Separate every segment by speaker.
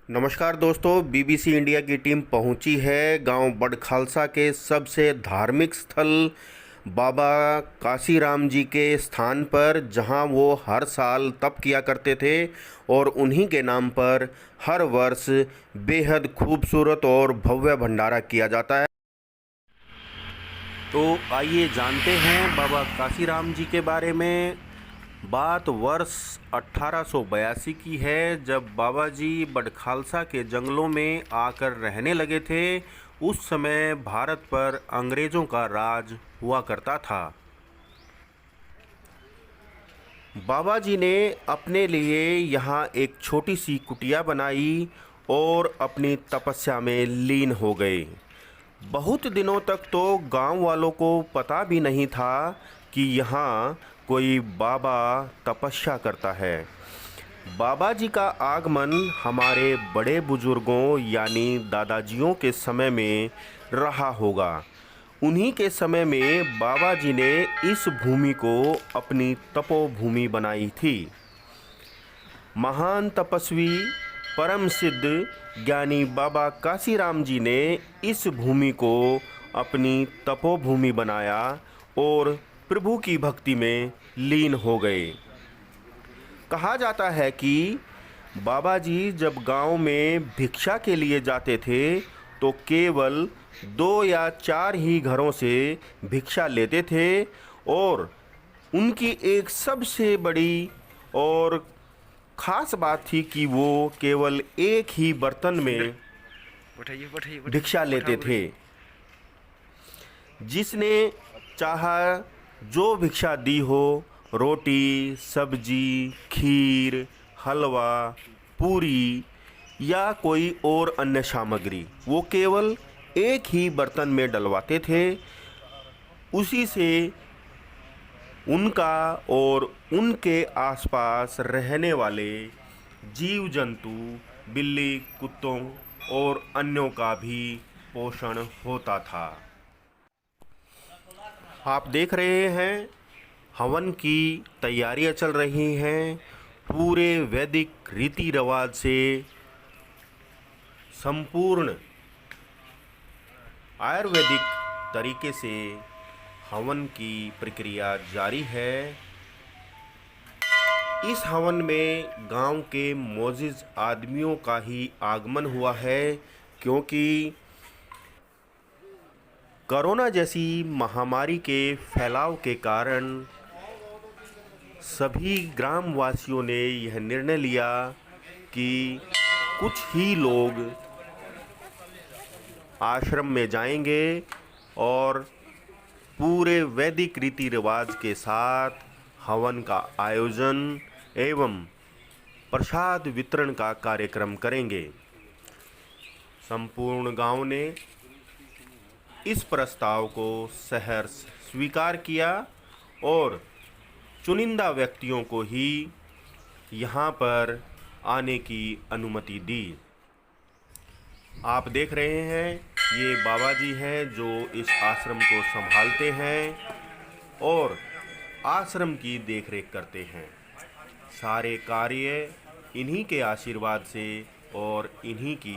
Speaker 1: नमस्कार दोस्तों, BBC India की टीम पहुंची है गांव बड़खालसा के सबसे धार्मिक स्थल बाबा काशीराम जी के स्थान पर, जहां वो हर साल तप किया करते थे और उन्हीं के नाम पर हर वर्ष बेहद खूबसूरत और भव्य भंडारा किया जाता है। तो आइए जानते हैं बाबा काशीराम जी के बारे में। बात वर्ष 1882 की है, जब बाबा जी बड़खालसा के जंगलों में आकर रहने लगे थे। उस समय भारत पर अंग्रेज़ों का राज हुआ करता था। बाबा जी ने अपने लिए यहाँ एक छोटी सी कुटिया बनाई और अपनी तपस्या में लीन हो गए। बहुत दिनों तक तो गांव वालों को पता भी नहीं था कि यहाँ कोई बाबा तपस्या करता है। बाबा जी का आगमन हमारे बड़े बुजुर्गों यानी दादाजियों के समय में रहा होगा। उन्हीं के समय में बाबा जी ने इस भूमि को अपनी तपोभूमि बनाई थी। महान तपस्वी परम सिद्ध ज्ञानी बाबा काशीराम जी ने इस भूमि को अपनी तपोभूमि बनाया और प्रभु की भक्ति में लीन हो गए। कहा जाता है कि बाबा जी जब गांव में भिक्षा के लिए जाते थे तो केवल 2 या 4 ही घरों से भिक्षा लेते थे और उनकी एक सबसे बड़ी और ख़ास बात थी कि वो केवल एक ही बर्तन में भिक्षा लेते थे। जिसने चाहा जो भिक्षा दी हो, रोटी, सब्जी, खीर, हलवा, पूरी या कोई और अन्य सामग्री, वो केवल एक ही बर्तन में डलवाते थे। उसी से उनका और उनके आसपास रहने वाले जीव जंतु, बिल्ली, कुत्तों और अन्यों का भी पोषण होता था। आप देख रहे हैं हवन की तैयारियां चल रही हैं। पूरे वैदिक रीति रिवाज से संपूर्ण आयुर्वेदिक तरीके से हवन की प्रक्रिया जारी है। इस हवन में गांव के मोजिज़ आदमियों का ही आगमन हुआ है, क्योंकि कोरोना जैसी महामारी के फैलाव के कारण सभी ग्रामवासियों ने यह निर्णय लिया कि कुछ ही लोग आश्रम में जाएंगे और पूरे वैदिक रीति रिवाज के साथ हवन का आयोजन एवं प्रसाद वितरण का कार्यक्रम करेंगे। संपूर्ण गांव ने इस प्रस्ताव को सहर्ष स्वीकार किया और चुनिंदा व्यक्तियों को ही यहाँ पर आने की अनुमति दी। आप देख रहे हैं ये बाबा जी हैं जो इस आश्रम को संभालते हैं और आश्रम की देखरेख करते हैं। सारे कार्य इन्हीं के आशीर्वाद से और इन्हीं की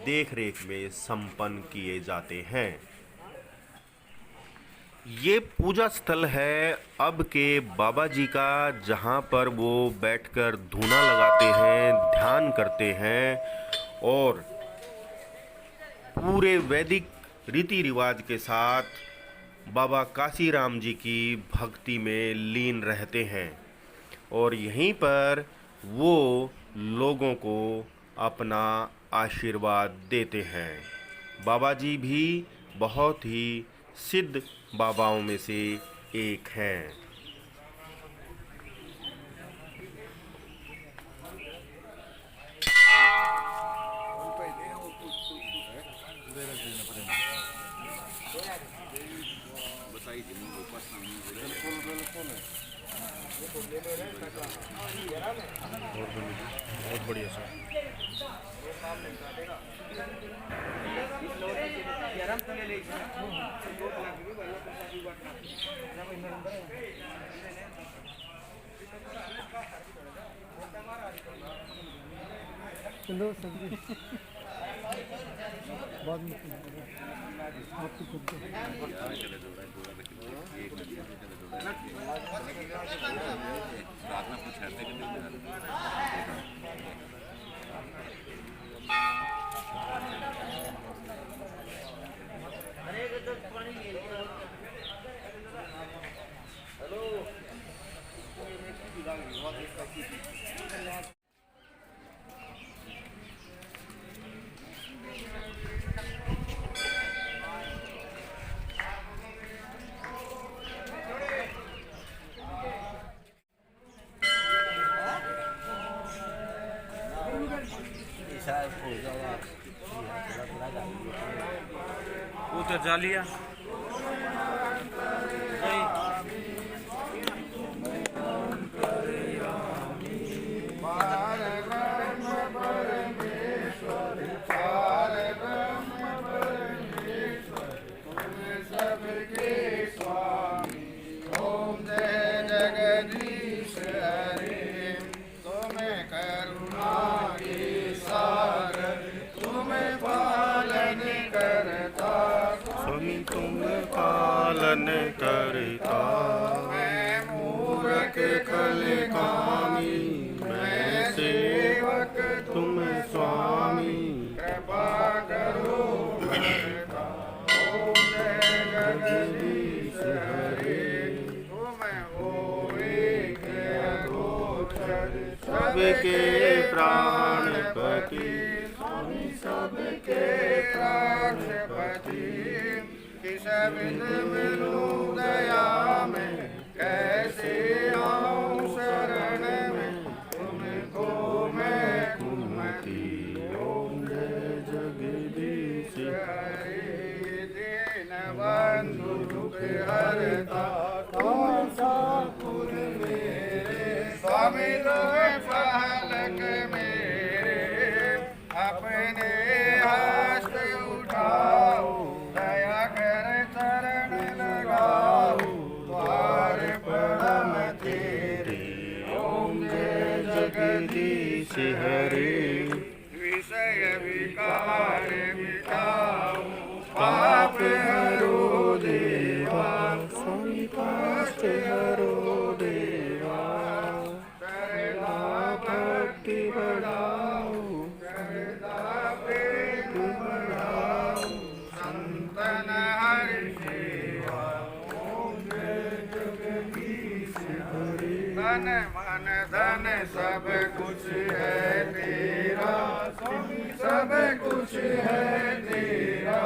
Speaker 1: देखरेख में संपन्न किए जाते हैं। ये पूजा स्थल है अब के बाबा जी का, जहाँ पर वो बैठकर धूना लगाते हैं, ध्यान करते हैं और पूरे वैदिक रीति रिवाज के साथ बाबा काशीराम जी की भक्ति में लीन रहते हैं और यहीं पर वो लोगों को अपना आशीर्वाद देते हैं। बाबा जी भी बहुत ही सिद्ध बाबाओं में से एक हैं। बहुत बढ़िया सर।
Speaker 2: लो सब्जी बाद में आपकी खुद को
Speaker 3: उधर जा लिया
Speaker 1: पालन करता मैं मूरख खल कामी मैं सेवक तुम स्वामी कृपा करो ओम जय जगदीश हरे तुम हो एक अगोचर सबके प्राणपति स्वामी सबके प्राणपति किस बिन मिलूं दया में कैसे आऊं शरण में तुमको मैं कुमति ओम जय जगदीश हरे दीन बंधु दुख हरता कौन सा पुर मेरे स्वामी रोए पहलक मेरे अपने हस्त उठाओ दया कर चरण लगाओ द्वार परम तेरे ओम जय जगदीश हरे विषय विकार मिटाओ पाप हरो देवा स्वामी कष्ट हरो देवा शरणा भक्ति बढ़ाओ शरणा प्रेम बढ़ाओ संतन हरि सेवा ओम जय जगदीश हरे तन मन धन सब कुछ है तेरा स्वामी सब कुछ है तेरा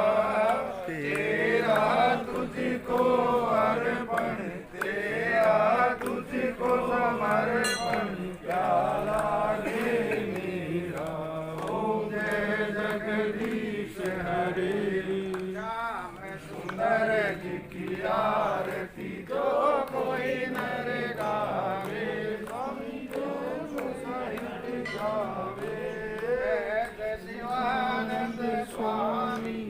Speaker 1: तेरा तुझको अर्पण तेरा तुझको समर्पण क्या लागे मेरा ओम जय जगदीश हरे श्याम सुंदर जी की आरती जो कोई नर गावे स्वामी जो साहित्य गावे शिवानंद स्वामी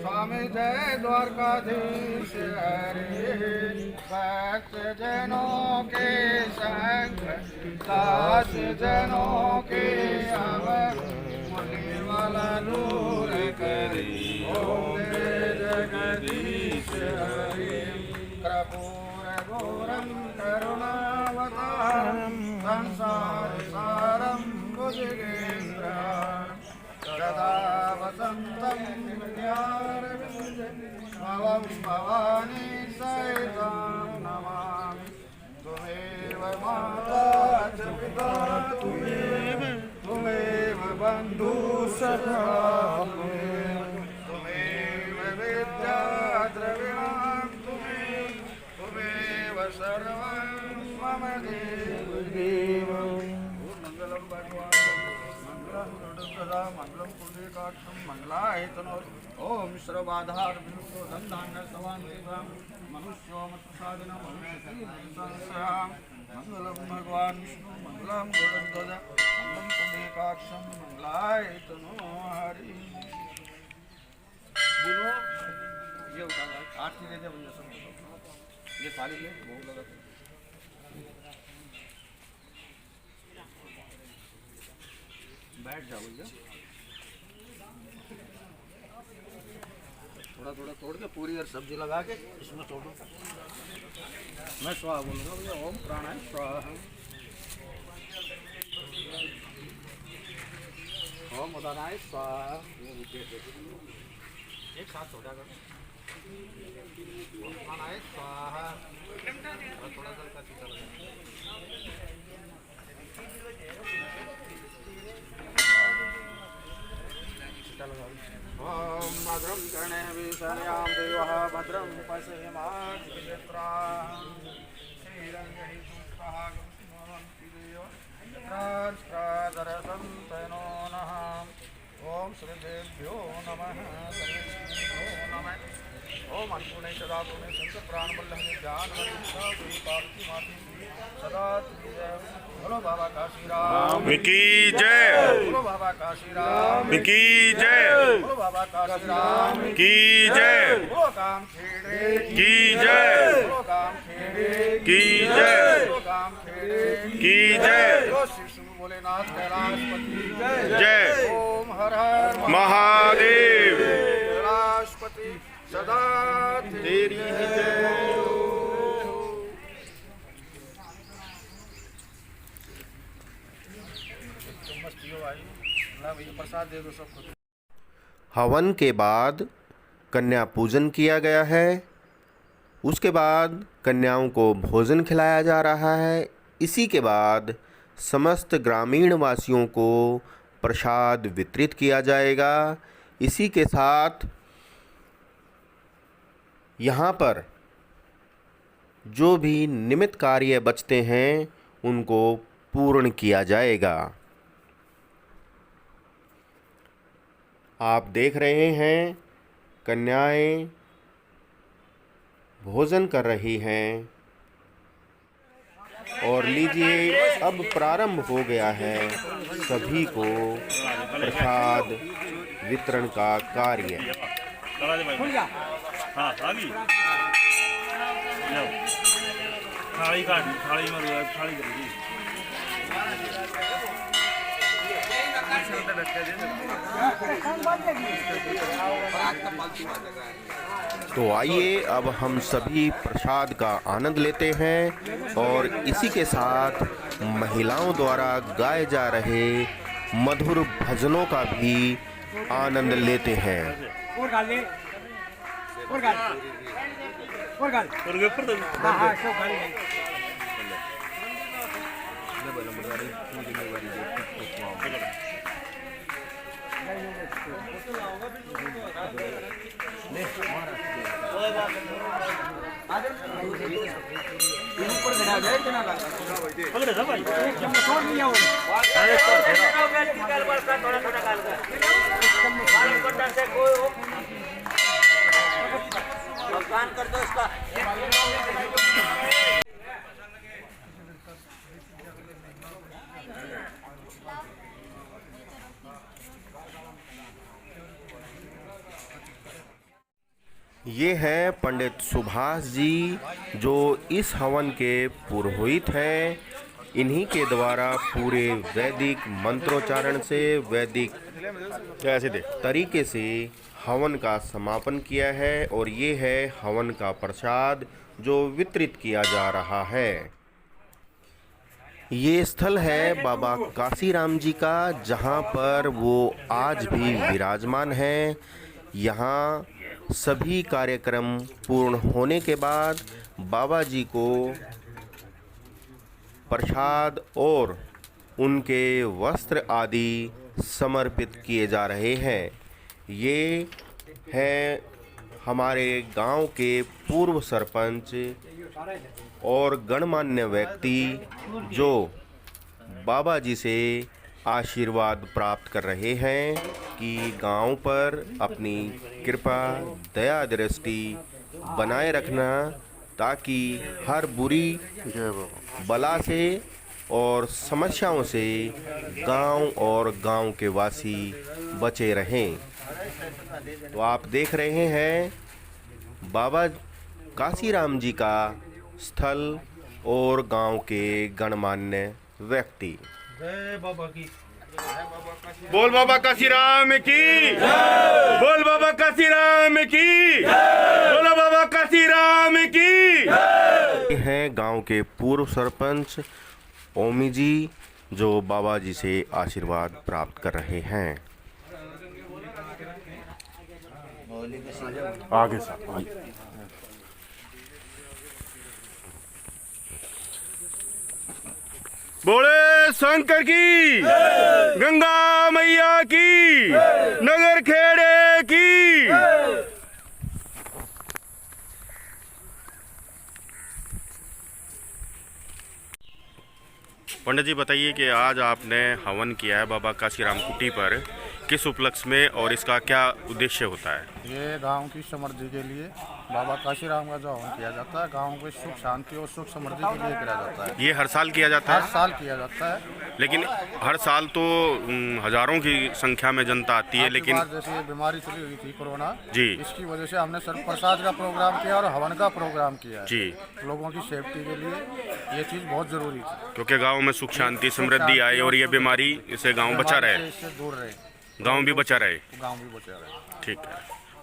Speaker 1: स्वामी जय द्वारकाधीश हरे भक्त जनों के संग दास जनों के अवर मुनि वाला दूर करे ओम जय जगदीश हरे कर्पूर गौरम करुणावतारम संसार सारम भुजगेन्द्रम् सदा वसन्तं भवं भवानी सहितं नमामि त्वमेव माता च पिता त्वमेव बन्धु सखा त्वमेव विद्या द्रविणं त्वमेव सर्वं मम देव मंगलं भगवान् मंगलम पुण्यकाक्षम मंगलायतनोर ओम श्रवाधार विष्णु धन्धान्य सवान्वितं मनुष्यो मत्सादिनं संस्याम मंगलम भगवान विष्णु मंगलम गरुड़ध्वज मंगलम पुण्यकाक्षम मंगलायतनो हरि बोलो ये उठा आरती दे दे भैया सब ये सारी ले भोग लगा
Speaker 3: थोड़ा थोड़ा तोड़ के पूरी और सब्जी लगा के इसमें छोड़ो। मैं स्वाहा बोलूँगा भैया, ओम प्राणायाम स्वाहा, ओम उदानाय स्वाहा। एक साथ छोटा कर, ओम प्राणायाम स्वाहा, और थोड़ा सा का चीज़ा लगा। ओम भद्रं कर्णे विषयां देवः भद्रं पश्येमाक्षेत्राः श्रीरङ्गैः सुस्वाहागमन्ति देवत्रादरसं तनो नः। ओम श्रीदेभ्यो नमः, सर्वेभ्यो नमः। ओम अन्नपूर्णे सदा पूर्णे संत प्राणवल्लभे ज्ञानवल्लभे सदा बोलो बाबा काशीराम
Speaker 1: की जय,
Speaker 3: बोलो बाबा काशीराम
Speaker 1: की जय,
Speaker 3: बोलो बाबा काशीराम
Speaker 1: की जय,
Speaker 3: बोलो काम खेड़े
Speaker 1: की जय,
Speaker 3: बोलो काम खेड़े
Speaker 1: की जय,
Speaker 3: बोलो काम खेड़े
Speaker 1: की जय,
Speaker 3: बोलो शिशु भोलेनाथ कैलाशपति
Speaker 1: जय।
Speaker 3: ओम हर हर
Speaker 1: महादेव
Speaker 3: कैलाशपति सदा तेरी जय। प्रसाद दे दो सबको।
Speaker 1: हवन के बाद कन्या पूजन किया गया है। उसके बाद कन्याओं को भोजन खिलाया जा रहा है। इसी के बाद समस्त ग्रामीण वासियों को प्रसाद वितरित किया जाएगा। इसी के साथ यहाँ पर जो भी निमित्त कार्य बचते हैं उनको पूर्ण किया जाएगा। आप देख रहे हैं कन्याएं भोजन कर रही हैं और लीजिए अब प्रारंभ हो गया है सभी को प्रसाद वितरण का कार्य।
Speaker 4: हाँ आगी थाली काट, थाली में थाली करेगी।
Speaker 1: तो आइए अब हम सभी प्रसाद का आनंद लेते हैं और इसी के साथ महिलाओं द्वारा गाए जा रहे मधुर भजनों का भी आनंद लेते हैं।
Speaker 2: और गाल ले, और गाल, और गाल,
Speaker 4: और ऊपर तो
Speaker 2: हाँ हाँ सब गाल ले।
Speaker 4: अगर ऐसा भाई
Speaker 2: छोड़ लिया वो।
Speaker 3: भगवान कर दो इसका।
Speaker 1: ये हैं पंडित सुभाष जी जो इस हवन के पुरोहित हैं। इन्हीं के द्वारा पूरे वैदिक मंत्रोच्चारण से वैदिक तरीके से हवन का समापन किया है और ये है हवन का प्रसाद जो वितरित किया जा रहा है। ये स्थल है बाबा काशीराम जी का, जहाँ पर वो आज भी विराजमान हैं। यहाँ सभी कार्यक्रम पूर्ण होने के बाद बाबा जी को प्रसाद और उनके वस्त्र आदि समर्पित किए जा रहे हैं। ये हैं हमारे गांव के पूर्व सरपंच और गणमान्य व्यक्ति जो बाबा जी से आशीर्वाद प्राप्त कर रहे हैं कि गांव पर अपनी कृपा दया दृष्टि बनाए रखना, ताकि हर बुरी बला से और समस्याओं से गांव और गांव के वासी बचे रहें। तो आप देख रहे हैं बाबा काशीराम जी का स्थल और गांव के गणमान्य व्यक्ति।
Speaker 3: जय बाबा की।
Speaker 1: बोल बाबा काशीराम की, बोल बाबा काशीराम की, बोलो बाबा काशीराम की। है गांव के पूर्व सरपंच ओमी जी जो बाबा जी से आशीर्वाद प्राप्त कर रहे हैं। आगे साहब बोले शंकर की, गंगा मैया की, नगर खेड़े की। पंडित जी बताइए कि आज आपने हवन किया है बाबा काशीराम कुटी पर, किस उपलक्ष्य में और इसका क्या उद्देश्य होता है?
Speaker 3: ये गांव की समृद्धि के लिए बाबा काशीराम का जो हवन किया जाता है, गांव की सुख शांति और सुख समृद्धि के लिए किया जाता है।
Speaker 1: ये हर साल किया जाता
Speaker 3: हर
Speaker 1: है?
Speaker 3: साल किया जाता है,
Speaker 1: लेकिन हर साल तो हजारों की संख्या में जनता आती है,
Speaker 3: आपकी
Speaker 1: लेकिन
Speaker 3: बार जैसे ये बीमारी चली हुई थी कोरोना
Speaker 1: जी
Speaker 3: इसकी वजह से हमने सर प्रसाद का प्रोग्राम किया और हवन का प्रोग्राम किया है।
Speaker 1: जी,
Speaker 3: लोगों की सेफ्टी के लिए ये चीज़ बहुत जरूरी थी,
Speaker 1: क्योंकि गांव में सुख शांति समृद्धि आए और ये बीमारी इससे गांव बचा
Speaker 3: बीमारी
Speaker 1: रहे,
Speaker 3: से इससे दूर रहे,
Speaker 1: गांव भी बचा रहे।
Speaker 3: गांव भी बचा रहे।
Speaker 1: ठीक है,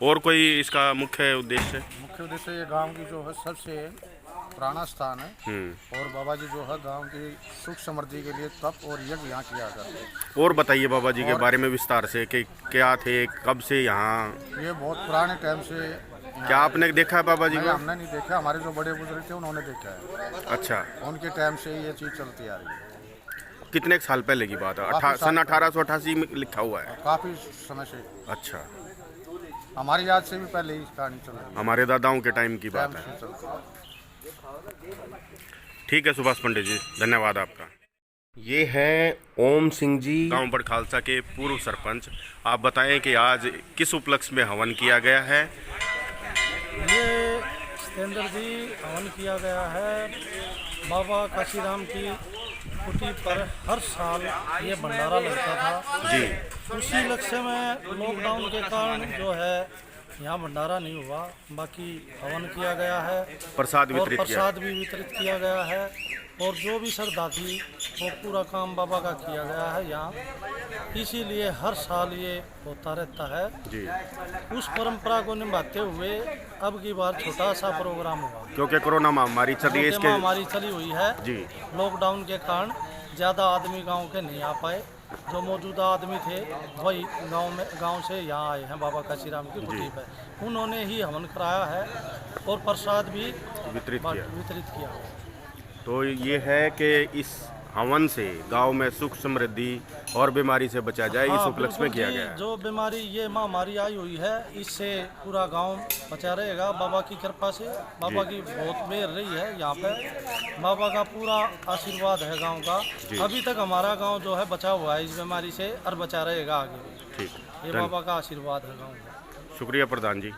Speaker 1: और कोई इसका मुख्य उद्देश्य?
Speaker 3: मुख्य उद्देश्य ये गांव की जो है सबसे पुराना स्थान है और बाबा जी जो है गांव की सुख समृद्धि के लिए तप और यज्ञ यहाँ किया जाता है।
Speaker 1: और बताइए बाबा जी के बारे में विस्तार से कि क्या थे, कब से यहाँ?
Speaker 3: ये बहुत पुराने टाइम से
Speaker 1: क्या आपने देखा है बाबा जी
Speaker 3: नहीं,
Speaker 1: को?
Speaker 3: हमने नहीं देखा, हमारे जो बड़े बुजुर्ग थे उन्होंने देखा है।
Speaker 1: अच्छा,
Speaker 3: उनके टाइम से ये चीज़ चलती आ रही है,
Speaker 1: कितने साल पहले की बात है?
Speaker 3: काफी
Speaker 1: सन
Speaker 3: साल
Speaker 1: 1888 में लिखा हुआ है।
Speaker 3: काफ़ी समय से,
Speaker 1: अच्छा,
Speaker 3: हमारी याद से भी पहले ही कहानी चल रही है,
Speaker 1: हमारे दादाओं के टाइम की
Speaker 3: टाइम
Speaker 1: बात है।
Speaker 3: से चलती है।
Speaker 1: ठीक है सुभाष पंडित जी, धन्यवाद आपका। ये है ओम सिंह जी, गांव बड़ खालसा के पूर्व सरपंच। आप बताएं कि आज किस उपलक्ष्य में हवन किया गया है?
Speaker 5: ये सतेंद्र जी हवन किया गया है बाबा काशीराम की कुटी पर। हर साल ये भंडारा लगता था
Speaker 1: जी,
Speaker 5: उसी लक्ष्य में लॉकडाउन के कारण जो है यहाँ भंडारा नहीं हुआ, बाकी हवन किया गया है
Speaker 1: प्रसाद
Speaker 5: और
Speaker 1: वितरित किया।
Speaker 5: प्रसाद भी वितरित किया गया है और जो भी श्रद्धा थी वो पूरा काम बाबा का किया गया है यहाँ, इसीलिए हर साल ये होता रहता है
Speaker 1: जी,
Speaker 5: उस परंपरा को निभाते हुए अब की बार छोटा सा प्रोग्राम हुआ
Speaker 1: क्योंकि कोरोना महामारी चल रही है,
Speaker 5: क्योंकि
Speaker 1: इसके
Speaker 5: महामारी चली हुई है
Speaker 1: जी,
Speaker 5: लॉकडाउन के कारण ज़्यादा आदमी गांव के नहीं आ पाए, जो मौजूदा आदमी थे वही गांव से यहाँ आए हैं बाबा काशीराम की कुटी पर, उन्होंने ही हवन कराया है और प्रसाद भी
Speaker 1: वितरित किया।
Speaker 5: किया।
Speaker 1: तो ये है कि इस हवन से गांव में सुख समृद्धि और बीमारी से बचा जाए, इस उपलक्ष्य में किया
Speaker 5: बिल्कुल
Speaker 1: गया है।
Speaker 5: जो बीमारी ये महामारी आई हुई है इससे पूरा गांव बचा रहेगा बाबा की कृपा से। बाबा की बहुत मेहर रही है यहाँ पे, बाबा का पूरा आशीर्वाद है गांव का। अभी तक हमारा गांव जो है बचा हुआ है इस बीमारी से और बचा रहेगा आगे भी।
Speaker 1: ठीक,
Speaker 5: ये बाबा का आशीर्वाद है गांव का।
Speaker 1: शुक्रिया प्रधान जी।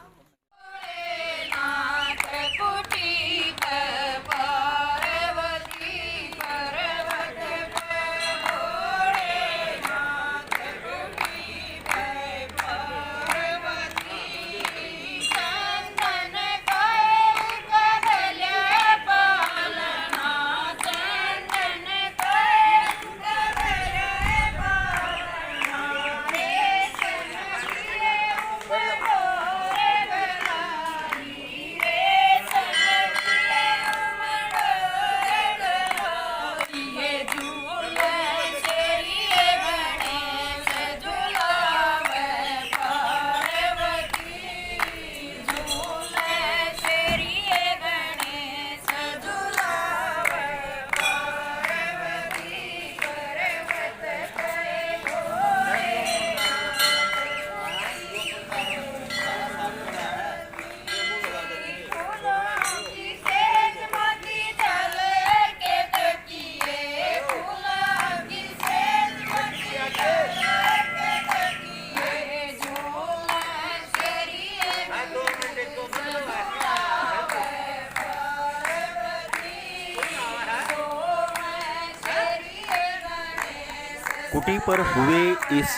Speaker 1: कुटी पर हुए इस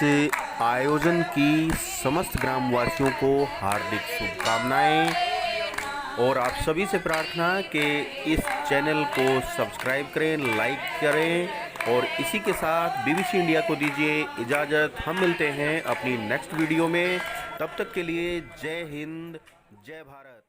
Speaker 1: आयोजन की समस्त ग्रामवासियों को हार्दिक शुभकामनाएं और आप सभी से प्रार्थना कि इस चैनल को सब्सक्राइब करें, लाइक करें और इसी के साथ BBC इंडिया को दीजिए इजाज़त। हम मिलते हैं अपनी नेक्स्ट वीडियो में, तब तक के लिए जय हिंद, जय भारत।